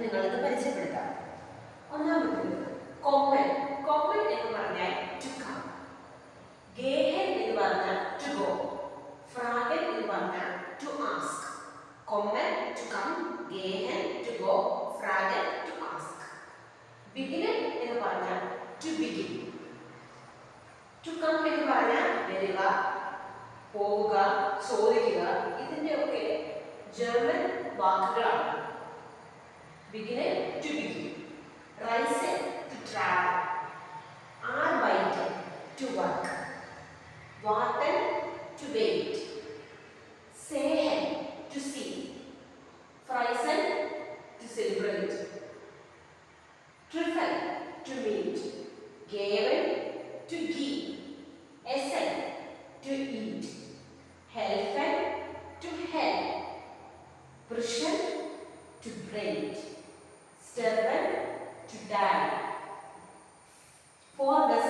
നിങ്ങളത് പരിചയപ്പെടുത്താം. ഒന്നാമത്തേത് കൊമ്മൻ. കൊമ്മൻ എന്ന് പറഞ്ഞാൽ ടു കം. ഗേഹൻ എന്ന് പറഞ്ഞാൽ ടു ഗോ. ഫ്രാഗൻ എന്ന് പറഞ്ഞാൽ ടു ആസ്ക്. കൊമ്മൻ ടു കം, ഗേഹൻ ടു ഗോ, ഫ്രാഗൻ ടു ആസ്ക്. ബിഗിനൻ എന്ന് പറഞ്ഞാൽ ടു ബിഗിൻ. ടു കം എന്ന് പറഞ്ഞാൽ വരിക, പോവുക, ചോദിക്കുക. ഇതിൻ്റെയൊക്കെ ജർമ്മൻ വാക്കുകളാണ്. ബിഗിനൻ ടു ബിഗിൻ, റൈസൻ ടു ട്രാവൽ, ആർബൈറ്റൻ ടു വർക്ക്, വാർട്ടൻ ടു വെയിറ്റ്, സേഹൻ ടു സീ, ഫ്രൈസൻ ടു സെലിബ്രേറ്റ്, ട്രിഫൻ ടു മീറ്റ്, ഗേവൻ ടു ഗീവ്, എസൻ ടു ഈറ്റ്, ഹെൽഫൻ to help, Brischen to braid, sterben to die. For the